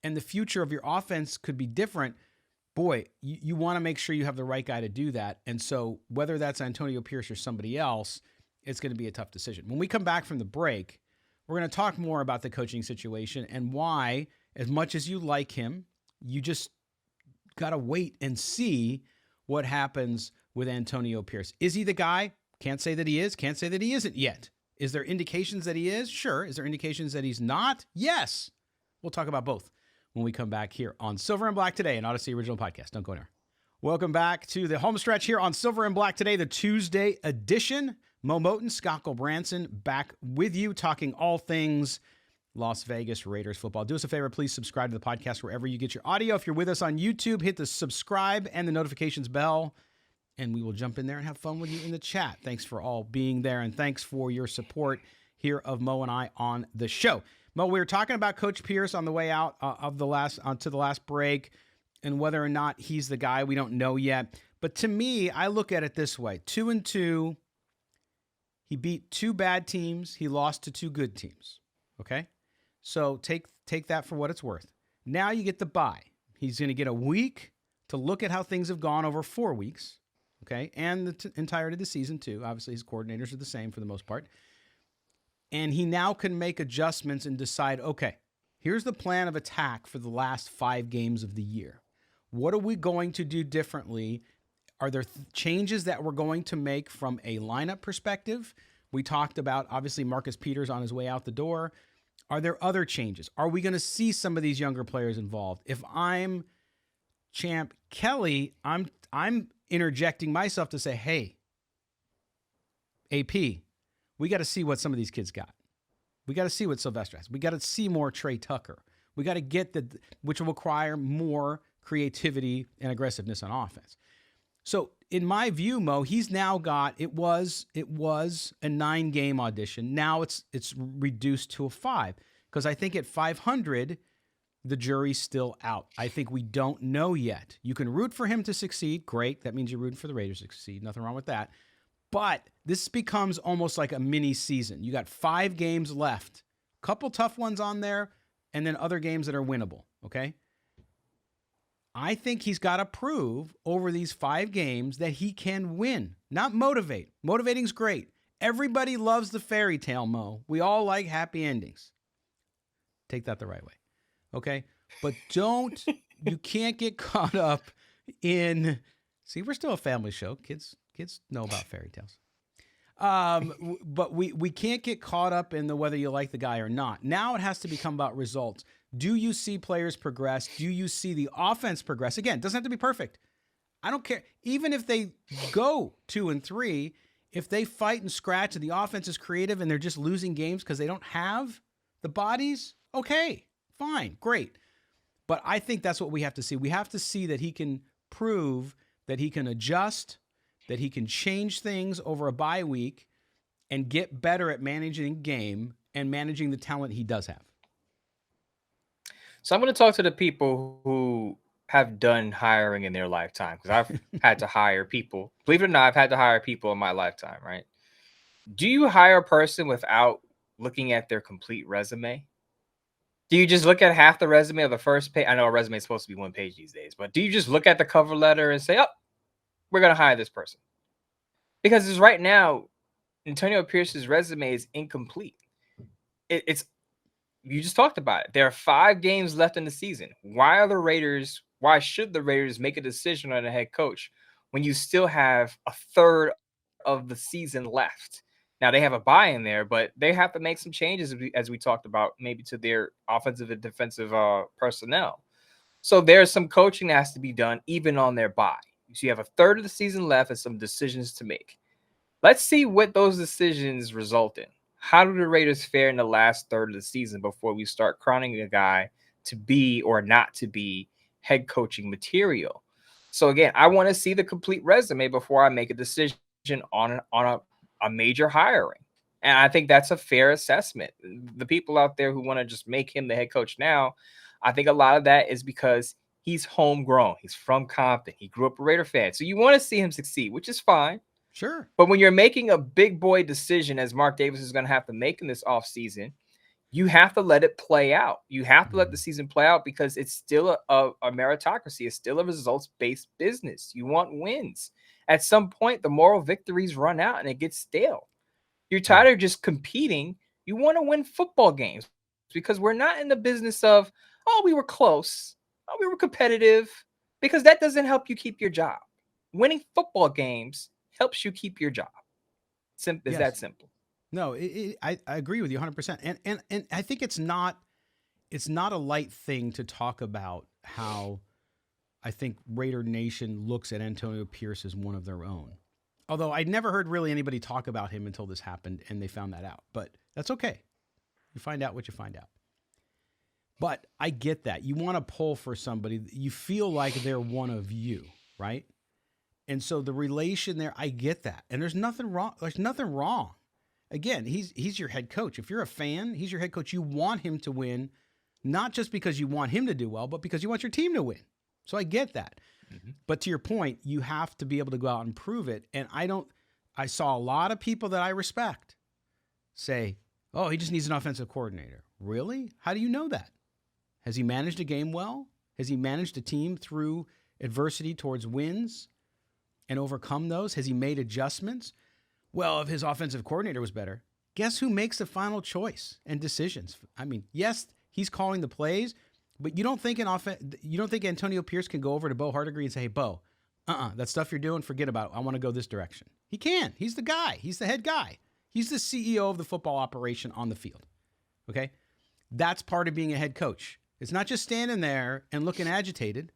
[SPEAKER 1] and the future of your offense could be different, boy, you want to make sure you have the right guy to do that. And so whether that's Antonio Pierce or somebody else, it's going to be a tough decision. When we come back from the break, we're going to talk more about the coaching situation and why, as much as you like him, you just got to wait and see what happens with Antonio Pierce. Is he the guy? Can't say that he is. Can't say that he isn't yet. Is there indications that he is? Sure. Is there indications that he's not? Yes. We'll talk about both when we come back here on Silver and Black Today, an Odyssey original podcast. Don't go anywhere. Welcome back to the home stretch here on Silver and Black Today, the Tuesday edition. Moe Moton, Scott Gulbransen back with you, talking all things Las Vegas Raiders football. Do us a favor, please subscribe to the podcast wherever you get your audio. If you're with us on YouTube, hit the subscribe and the notifications bell, and we will jump in there and have fun with you in the chat. Thanks for all being there, and thanks for your support here of Mo and I on the show. Mo, we were talking about Coach Pierce on the way out to the last break, and whether or not he's the guy, we don't know yet. But to me, I look at it this way: 2-2. He beat two bad teams. He lost to two good teams. Okay, so take that for what it's worth. Now you get the bye. He's going to get a week to look at how things have gone over 4 weeks. Okay, and the entirety of the season too. Obviously, his coordinators are the same for the most part. And he now can make adjustments and decide, okay, here's the plan of attack for the last 5 games of the year. What are we going to do differently? Are there changes that we're going to make from a lineup perspective? We talked about, obviously, Marcus Peters on his way out the door. Are there other changes? Are we going to see some of these younger players involved? If I'm Champ Kelly, I'm interjecting myself to say, hey, AP, we got to see what some of these kids got. We got to see what Sylvester has. We got to see more Trey Tucker. We got to get which will require more creativity and aggressiveness on offense. So in my view, Mo, he's now got, it was a 9-game audition. Now it's reduced to a 5, because I think at 500, the jury's still out. I think we don't know yet. You can root for him to succeed. Great. That means you're rooting for the Raiders to succeed. Nothing wrong with that. But this becomes almost like a mini season. You got 5 games left, couple tough ones on there, and then other games that are winnable. Okay. I think he's got to prove over these 5 games that he can win, not motivate. Motivating's great. Everybody loves the fairy tale, Mo. We all like happy endings. Take that the right way. Okay? But you can't get caught up in, see, we're still a family show. Kids Kids know about fairy tales. But we can't get caught up in the whether you like the guy or not. Now it has to become about results. Do you see players progress? Do you see the offense progress? Again, it doesn't have to be perfect. I don't care. Even if they go 2-3, if they fight and scratch and the offense is creative and they're just losing games because they don't have the bodies, okay, fine, great. But I think that's what we have to see. We have to see that he can prove that he can adjust, that he can change things over a bye week and get better at managing game and managing the talent he does have.
[SPEAKER 2] So I'm going to talk to the people who have done hiring in their lifetime, because I've had to hire people. Believe it or not, I've had to hire people in my lifetime, right? Do you hire a person without looking at their complete resume? Do you just look at half the resume of the first page? I know a resume is supposed to be one page these days, but do you just look at the cover letter and say, oh, we're going to hire this person? Because right now, Antonio Pierce's resume is incomplete. It's you just talked about it. There are 5 games left in the season. Why should the Raiders make a decision on a head coach when you still have a third of the season left? Now, they have a bye in there, but they have to make some changes, as we talked about, maybe to their offensive and defensive personnel. So there's some coaching that has to be done even on their bye. So you have a third of the season left and some decisions to make. Let's see what those decisions result in. How do the Raiders fare in the last third of the season before we start crowning a guy to be or not to be head coaching material? So again, I want to see the complete resume before I make a decision on a major hiring. And I think that's a fair assessment. The people out there who want to just make him the head coach now, I think a lot of that is because he's homegrown. He's from Compton. He grew up a Raider fan. So you want to see him succeed, which is fine.
[SPEAKER 1] Sure.
[SPEAKER 2] But when you're making a big boy decision, as Mark Davis is going to have to make in this offseason, you have to let it play out. You have to let the season play out because it's still a meritocracy. It's still a results-based business. You want wins. At some point, the moral victories run out and it gets stale. You're tired of just competing. You want to win football games because we're not in the business of, oh, we were close. Oh, we were competitive, because that doesn't help you keep your job. Winning football games helps you keep your job. Is that simple?
[SPEAKER 1] No, I agree with you 100%. And I think it's not a light thing to talk about how I think Raider Nation looks at Antonio Pierce as one of their own. Although I'd never heard really anybody talk about him until this happened and they found that out. But that's okay. You find out what you find out. But I get that. You want to pull for somebody. You feel like they're one of you, right? And so the relation there, I get that. And there's nothing wrong. There's nothing wrong. Again, he's your head coach. If you're a fan, he's your head coach. You want him to win, not just because you want him to do well, but because you want your team to win. So I get that. Mm-hmm. But to your point, you have to be able to go out and prove it. And I saw a lot of people that I respect say, oh, he just needs an offensive coordinator. Really? How do you know that? Has he managed a game well? Has he managed a team through adversity towards wins and overcome those? Has he made adjustments? Well, if his offensive coordinator was better, guess who makes the final choice and decisions? I mean, yes, he's calling the plays, but you don't think Antonio Pierce can go over to Bo Hardigree and say, hey, Bo, that stuff you're doing, forget about it. I want to go this direction. He can. He's the guy. He's the head guy. He's the CEO of the football operation on the field. Okay? That's part of being a head coach. It's not just standing there and looking agitated.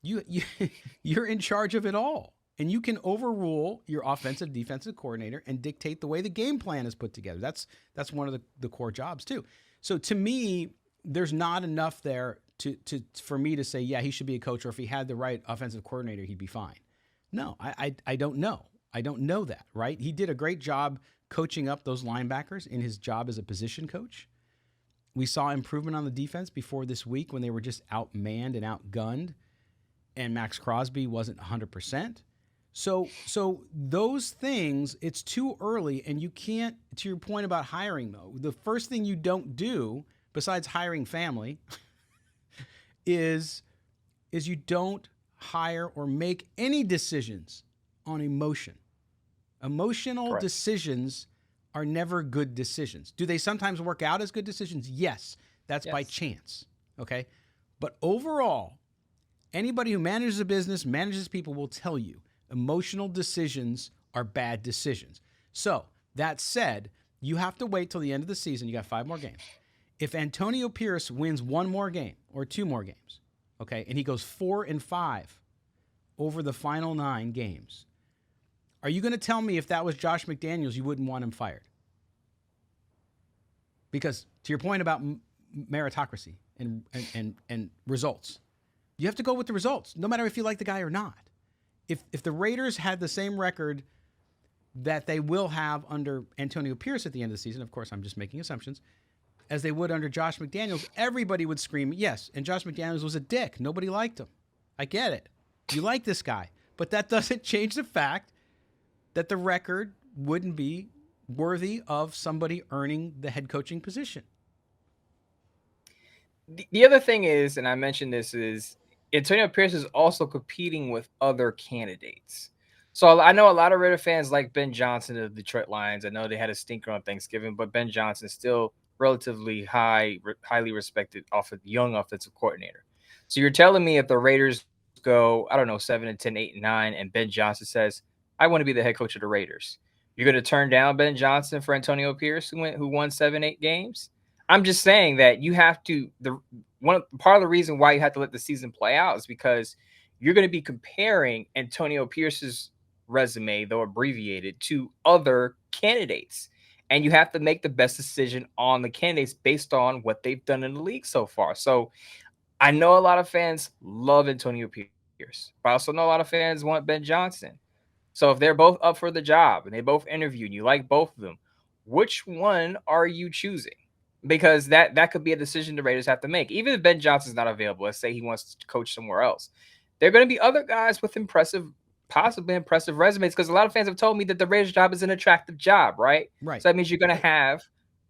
[SPEAKER 1] You're in charge of it all. And you can overrule your offensive, defensive coordinator and dictate the way the game plan is put together. That's one of the core jobs too. So to me, there's not enough there for me to say, yeah, he should be a coach, or if he had the right offensive coordinator, he'd be fine. No, I don't know. I don't know that, right? He did a great job coaching up those linebackers in his job as a position coach. We saw improvement on the defense before this week when they were just outmanned and outgunned, and Max Crosby wasn't 100%. So those things, it's too early, and you can't, to your point about hiring, though, the first thing you don't do, besides hiring family, is you don't hire or make any decisions on emotion. Emotional
[SPEAKER 2] Correct.
[SPEAKER 1] Decisions are never good decisions. Do they sometimes work out as good decisions? Yes. That's by chance. Okay? But overall, anybody who manages a business, manages people will tell you Emotional decisions are bad decisions. So, that said, you have to wait till the end of the season. You got 5 more games. If Antonio Pierce wins 1 more game or 2 more games, okay, and he goes 4-5 over the final 9 games, are you going to tell me if that was Josh McDaniels, you wouldn't want him fired? Because to your point about meritocracy and results, you have to go with the results, no matter if you like the guy or not. If the Raiders had the same record that they will have under Antonio Pierce at the end of the season, of course, I'm just making assumptions, as they would under Josh McDaniels, everybody would scream, yes, and Josh McDaniels was a dick. Nobody liked him. I get it. You like this guy. But that doesn't change the fact that the record wouldn't be worthy of somebody earning the head coaching position.
[SPEAKER 2] The other thing is, and I mentioned this, is Antonio Pierce is also competing with other candidates. So I know a lot of Raider fans like Ben Johnson of the Detroit Lions. I know they had a stinker on Thanksgiving, but Ben Johnson is still relatively highly respected young offensive coordinator. So you're telling me if the Raiders go, I don't know, 7-10, 8-9, and Ben Johnson says, I want to be the head coach of the Raiders, you're going to turn down Ben Johnson for Antonio Pierce, who won 7-8 games? I'm just saying that you have to, part of the reason why you have to let the season play out is because you're going to be comparing Antonio Pierce's resume, though abbreviated, to other candidates. And you have to make the best decision on the candidates based on what they've done in the league so far. So I know a lot of fans love Antonio Pierce, but I also know a lot of fans want Ben Johnson. So if they're both up for the job and they both interview and you like both of them, which one are you choosing? Because that could be a decision the Raiders have to make. Even if Ben Johnson's not available, let's say he wants to coach somewhere else, there are going to be other guys with possibly impressive resumes, because a lot of fans have told me that the Raiders job is an attractive job, right?
[SPEAKER 1] Right.
[SPEAKER 2] So that means you're going to have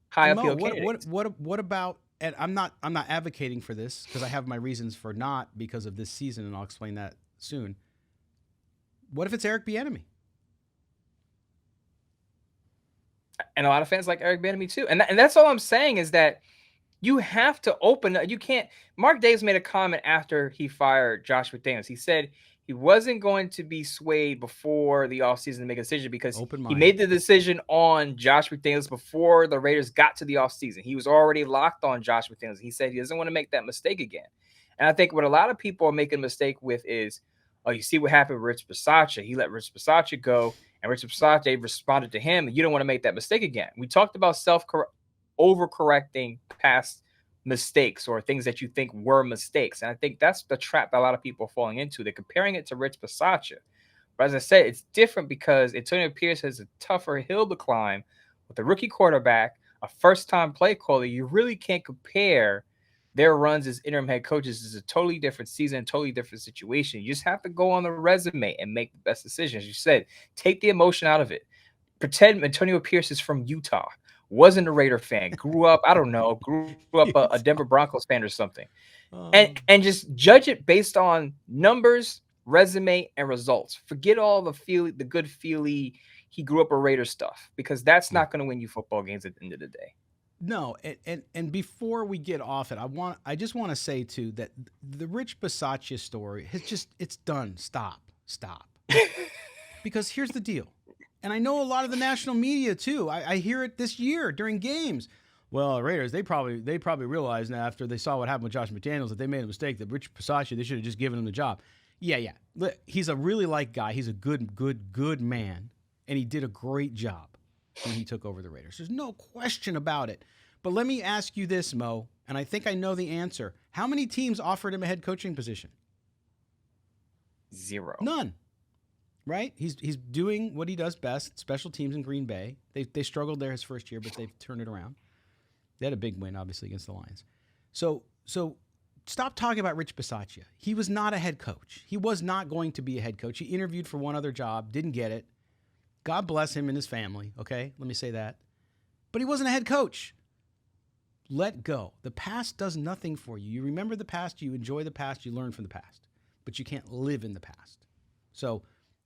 [SPEAKER 2] high appeal candidates.
[SPEAKER 1] What about, and I'm not advocating for this because I have my reasons for not because of this season, and I'll explain that soon. What if it's Eric Bieniemy?
[SPEAKER 2] And a lot of fans like Eric Bieniemy too. And that's all I'm saying is that you have to open up. You can't. Mark Davis made a comment after he fired Josh McDaniels. He said he wasn't going to be swayed before the offseason to make a decision because he made the decision on Josh McDaniels before the Raiders got to the offseason. He was already locked on Josh McDaniels. He said he doesn't want to make that mistake again. And I think what a lot of people are making a mistake with is, oh, you see what happened with Rich Bisaccia. He let Rich Bisaccia go, and Rich Bisaccia responded to him, and you don't want to make that mistake again. We talked about overcorrecting past mistakes or things that you think were mistakes. And I think that's the trap that a lot of people are falling into. They're comparing it to Rich Bisaccia. But as I said, it's different because Antonio Pierce has a tougher hill to climb with a rookie quarterback, a first-time play caller. You really can't compare their runs as interim head coaches. Is a totally different season, totally different situation. You just have to go on the resume and make the best decisions. You said, take the emotion out of it. Pretend Antonio Pierce is from Utah, wasn't a Raider fan, grew up a Denver Broncos fan or something, and just judge it based on numbers, resume, and results. Forget all the good feely he grew up a Raider stuff, because that's not going to win you football games at the end of the day.
[SPEAKER 1] No, and before we get off it, I just want to say too that the Rich Bisaccia story it's done. Stop. Because here's the deal, and I know a lot of the national media too. I hear it this year during games. Well, Raiders, they probably realized now after they saw what happened with Josh McDaniels that they made a mistake. That Rich Bisaccia, they should have just given him the job. Yeah. He's a really liked guy. He's a good man, and he did a great job when he took over the Raiders. There's no question about it. But let me ask you this, Mo, and I think I know the answer. How many teams offered him a head coaching position?
[SPEAKER 2] 0.
[SPEAKER 1] None. Right? He's doing what he does best, special teams in Green Bay. They struggled there his first year, but they've turned it around. They had a big win, obviously, against the Lions. So stop talking about Rich Bisaccia. He was not a head coach. He was not going to be a head coach. He interviewed for one other job, didn't get it. God bless him and his family, okay? Let me say that. But he wasn't a head coach. Let go. The past does nothing for you. You remember the past, you enjoy the past, you learn from the past. But you can't live in the past. So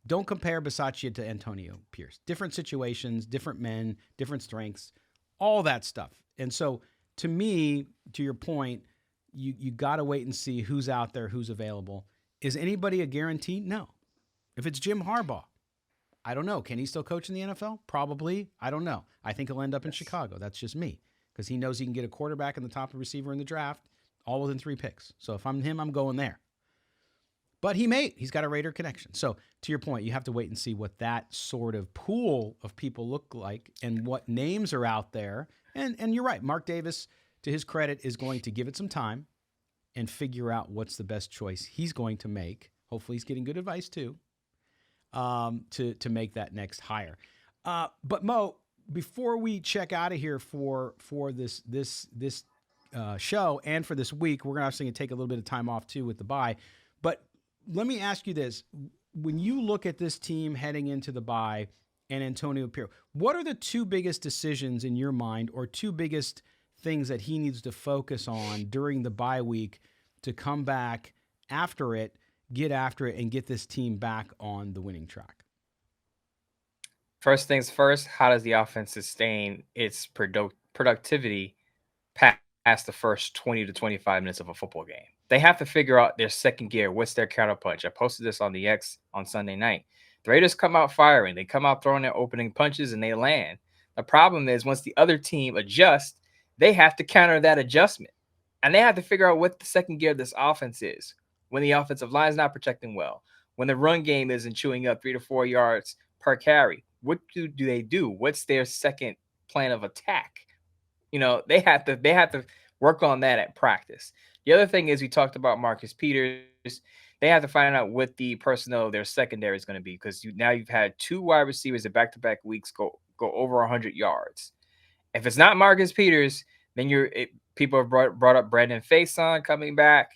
[SPEAKER 1] don't compare Bisaccia to Antonio Pierce. Different situations, different men, different strengths, all that stuff. And so to me, to your point, you got to wait and see who's out there, who's available. Is anybody a guarantee? No. If it's Jim Harbaugh, I don't know. Can he still coach in the NFL? Probably. I don't know. I think he'll end up in
[SPEAKER 2] Yes.
[SPEAKER 1] Chicago. That's just me because he knows he can get a quarterback and the top receiver in the draft all within 3 picks. So if I'm him, I'm going there. But he's got a Raider connection. So to your point, you have to wait and see what that sort of pool of people look like and what names are out there. And you're right. Mark Davis, to his credit, is going to give it some time and figure out what's the best choice he's going to make. Hopefully he's getting good advice too, to make that next hire. But Mo, before we check out of here for this show and for this week, we're obviously going to take a little bit of time off too with the bye. But let me ask you this: when you look at this team heading into the bye and Antonio Pierce, what are the two biggest decisions in your mind, or two biggest things that he needs to focus on during the bye week to come back after it, get after it, and get this team back on the winning track?
[SPEAKER 2] First things first, how does the offense sustain its productivity past the first 20 to 25 minutes of a football game? They have to figure out their second gear. What's their counterpunch? I posted this on the X on Sunday night. The Raiders come out firing. They come out throwing their opening punches and they land. The problem is once the other team adjusts, they have to counter that adjustment. And they have to figure out what the second gear of this offense is. When the offensive line is not protecting well, when the run game isn't chewing up 3 to 4 yards per carry, what do they do? What's their second plan of attack? They have to work on that at practice. The other thing is we talked about Marcus Peters. They have to find out what the personnel of their secondary is going to be, because you've had 2 wide receivers at back-to-back weeks go over 100 yards. If it's not Marcus Peters, then people have brought up Brandon Faison coming back.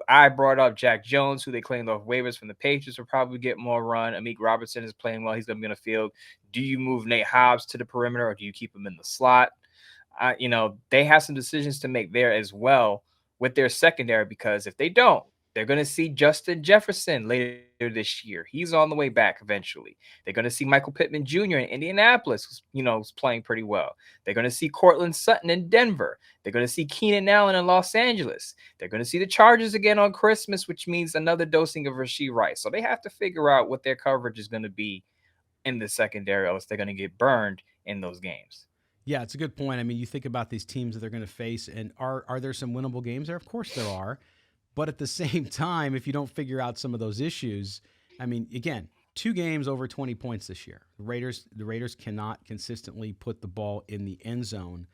[SPEAKER 2] I brought up Jack Jones, who they claimed off waivers from the Patriots, will probably get more run. Amik Robertson is playing well. He's going to be on the field. Do you move Nate Hobbs to the perimeter, or do you keep him in the slot? They have some decisions to make there as well with their secondary, because if they don't, they're going to see Justin Jefferson later this year. He's on the way back eventually. They're going to see Michael Pittman Jr. in Indianapolis, who's playing pretty well. They're going to see Cortland Sutton in Denver. They're going to see Keenan Allen in Los Angeles. They're going to see the Chargers again on Christmas, which means another dosing of Rashee Rice. So they have to figure out what their coverage is going to be in the secondary, else they're going to get burned in those games.
[SPEAKER 1] Yeah, it's a good point. I mean, you think about these teams that they're going to face, and are there some winnable games there? Of course there are. But at the same time, if you don't figure out some of those issues, I mean, again, 2 games over 20 points this year. The Raiders cannot consistently put the ball in the end zone,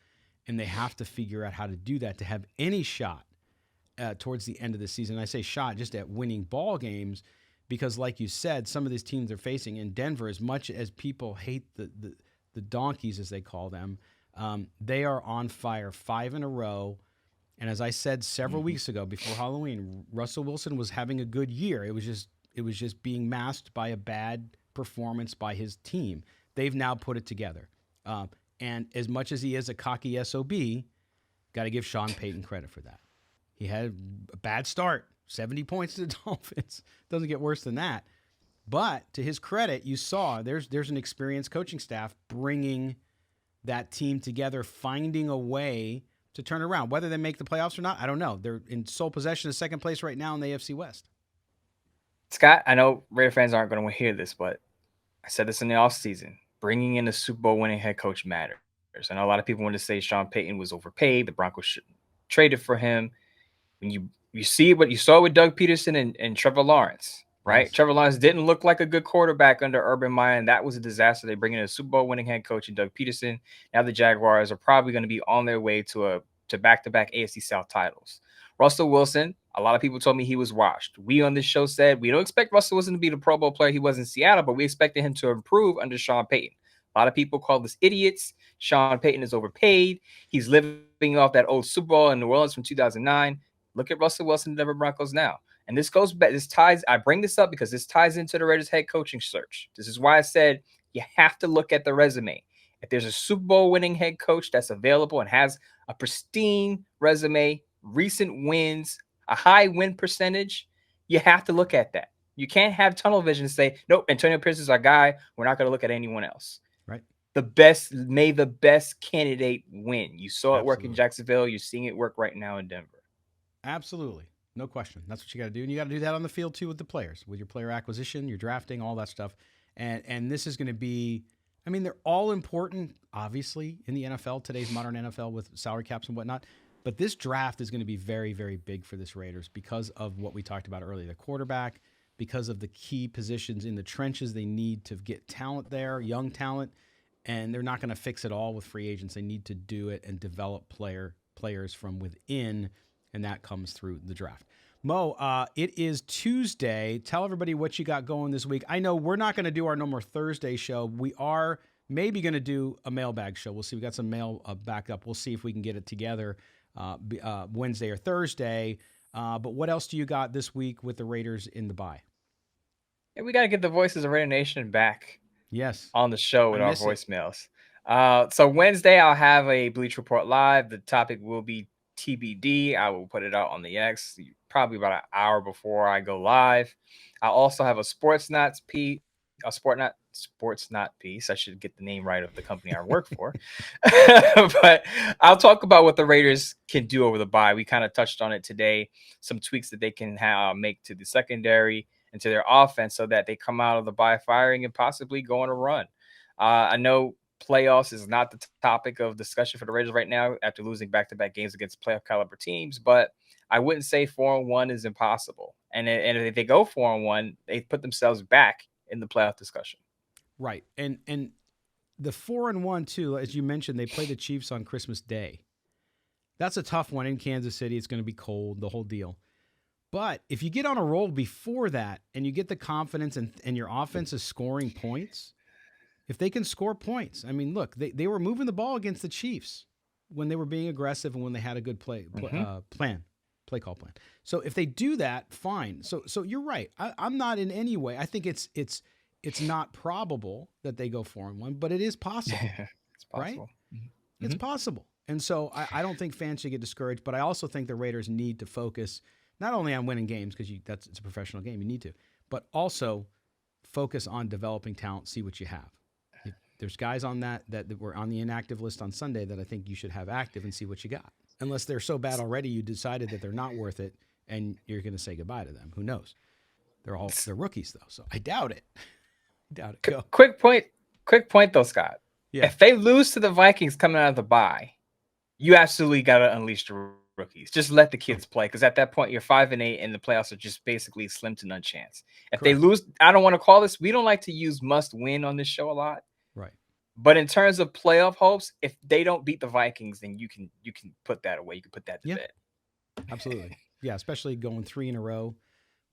[SPEAKER 1] and they have to figure out how to do that to have any shot towards the end of the season. I say shot just at winning ball games, because, like you said, some of these teams they're facing in Denver, as much as people hate the donkeys, as they call them, they are on fire 5 in a row. And as I said several weeks ago before Halloween, Russell Wilson was having a good year. It was just being masked by a bad performance by his team. They've now put it together. And as much as he is a cocky SOB, got to give Sean Payton credit for that. He had a bad start, 70 points to the Dolphins. Doesn't get worse than that. But to his credit, you saw there's an experienced coaching staff bringing that team together, finding a way to turn around. Whether they make the playoffs or not, I don't know. They're in sole possession of second place right now in the AFC West.
[SPEAKER 2] Scott, I know Raider fans aren't going to hear this, but I said this in the offseason. Bringing in a Super Bowl winning head coach matters. I know a lot of people want to say Sean Payton was overpaid. The Broncos shouldn't traded for him. When you see what you saw with Doug Peterson and Trevor Lawrence, right?
[SPEAKER 1] Yes.
[SPEAKER 2] Trevor Lawrence didn't look like a good quarterback under Urban Meyer, and that was a disaster. They bring in a Super Bowl winning head coach in Doug Peterson. Now the Jaguars are probably going to be on their way to back-to-back AFC South titles. Russell Wilson, a lot of people told me he was washed. We on this show said we don't expect Russell Wilson to be the Pro Bowl player he was in Seattle, but we expected him to improve under Sean Payton. A lot of people call this idiots. Sean Payton is overpaid. He's living off that old Super Bowl in New Orleans from 2009. Look at Russell Wilson and the Denver Broncos now. And this goes back, I bring this up because this ties into the Raiders head coaching search. This is why I said you have to look at the resume. If there's a Super Bowl winning head coach that's available and has a pristine resume, recent wins, a high win percentage, you have to look at that. You can't have tunnel vision and say, nope, Antonio Pierce is our guy. We're not going to look at anyone else.
[SPEAKER 1] Right.
[SPEAKER 2] The best candidate win. You saw it work in Jacksonville. You're seeing it work right now in Denver.
[SPEAKER 1] Absolutely. No question. That's what you got to do. And you got to do that on the field too with the players, with your player acquisition, your drafting, all that stuff. And this is going to be, I mean, they're all important, obviously, in the NFL, today's modern NFL with salary caps and whatnot. But this draft is going to be very, very big for this Raiders because of what we talked about earlier, the quarterback, because of the key positions in the trenches. They need to get talent there, young talent, and they're not going to fix it all with free agents. They need to do it and develop players from within, and that comes through the draft. Mo, it is Tuesday. Tell everybody what you got going this week. I know we're not going to do our No More Thursday show. We are maybe going to do a mailbag show. We'll see. We got some mail backed up. We'll see if we can get it together Wednesday or Thursday. But what else do you got this week with the Raiders in the bye?
[SPEAKER 2] Yeah, we got to get the voices of Raider Nation back.
[SPEAKER 1] Yes.
[SPEAKER 2] On the show with our voicemails. So Wednesday, I'll have a Bleach Report Live. The topic will be TBD. I will put it out on the X probably about an hour before I go live. I'll also have a Sports Not piece. I should get the name right of the company I work for. But I'll talk about what the Raiders can do over the bye. We kind of touched on it today. Some tweaks that they can make to the secondary and to their offense so that they come out of the bye firing and possibly go on a run. I know playoffs is not the topic of discussion for the Raiders right now after losing back-to-back games against playoff caliber teams, but I wouldn't say 4-1 is impossible. And if they go 4-1, they put themselves back in the playoff discussion.
[SPEAKER 1] Right. And the 4-1 too, as you mentioned, they play the Chiefs on Christmas Day. That's a tough one in Kansas City. It's going to be cold, the whole deal. But if you get on a roll before that and you get the confidence and your offense is scoring points, if they can score points, I mean, look, they were moving the ball against the Chiefs when they were being aggressive and when they had a good play call plan. So if they do that, fine. So you're right. I'm not in any way. I think it's not probable that they go 4-1, but it is possible.
[SPEAKER 2] It's possible.
[SPEAKER 1] Right? Mm-hmm. It's possible. And so I don't think fans should get discouraged, but I also think the Raiders need to focus not only on winning games, because it's a professional game, you need to, but also focus on developing talent, see what you have. If there's guys on that were on the inactive list on Sunday that I think you should have active and see what you got. Unless they're so bad already, you decided that they're not worth it, and you're going to say goodbye to them. Who knows? They're rookies, though, so I doubt it. Go.
[SPEAKER 2] Quick point, though, Scott.
[SPEAKER 1] Yeah.
[SPEAKER 2] If they lose to the Vikings coming out of the bye, you absolutely got to unleash the rookies. Just let the kids play, because at that point, you're 5-8, and the playoffs are just basically slim to none chance. If Correct. They lose, I don't want to call this. We don't like to use must win on this show a lot.
[SPEAKER 1] Right.
[SPEAKER 2] But in terms of playoff hopes, if they don't beat the Vikings, then you can put that away. You can put that to bed.
[SPEAKER 1] Absolutely. Yeah, especially going 3 in a row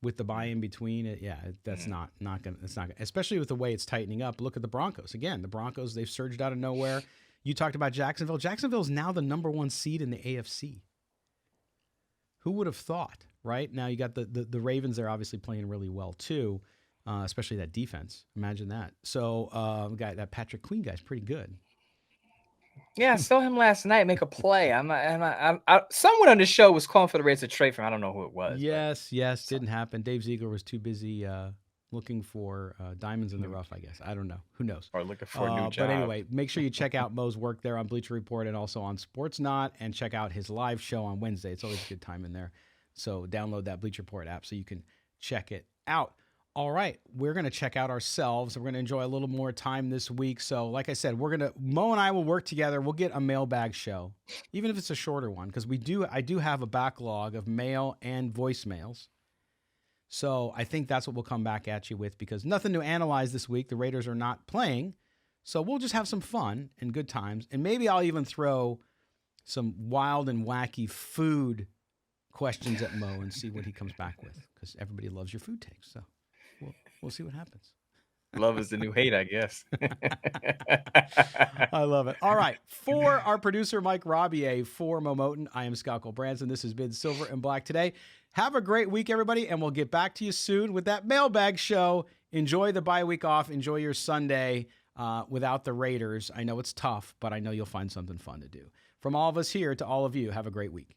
[SPEAKER 1] with the bye in between it. Yeah, that's not gonna. It's not gonna, especially with the way it's tightening up. Look at the Broncos again. The Broncos, they've surged out of nowhere. You talked about Jacksonville. Jacksonville is now the number 1 seed in the AFC. Who would have thought? Right now, you got the Ravens. They're obviously playing really well too. Especially that defense. Imagine that. So, that Patrick Queen guy's pretty good.
[SPEAKER 2] Yeah, I saw him last night make a play. Someone on the show was calling for the Raiders to trade for him. I don't know who it was.
[SPEAKER 1] Yes, didn't happen. Dave Ziegler was too busy looking for diamonds in the rough, I guess. I don't know. Who knows?
[SPEAKER 2] Or looking for a new job.
[SPEAKER 1] But anyway, make sure you check out Mo's work there on Bleacher Report and also on Sports Not, and check out his live show on Wednesday. It's always a good time in there. So download that Bleacher Report app so you can check it out. All right, we're going to check out ourselves. We're going to enjoy a little more time this week. So like I said, Mo and I will work together. We'll get a mailbag show, even if it's a shorter one, because I do have a backlog of mail and voicemails. So I think that's what we'll come back at you with, because nothing to analyze this week. The Raiders are not playing. So we'll just have some fun and good times. And maybe I'll even throw some wild and wacky food questions at Mo and see what he comes back with, because everybody loves your food takes. So we'll see what happens.
[SPEAKER 2] Love is the new hate, I guess.
[SPEAKER 1] I love it. All right. For our producer, Mike Robier, for Moe Moton, I am Scott Gulbransen. This has been Silver and Black today. Have a great week, everybody, and we'll get back to you soon with that mailbag show. Enjoy the bye week off. Enjoy your Sunday without the Raiders. I know it's tough, but I know you'll find something fun to do. From all of us here to all of you, have a great week.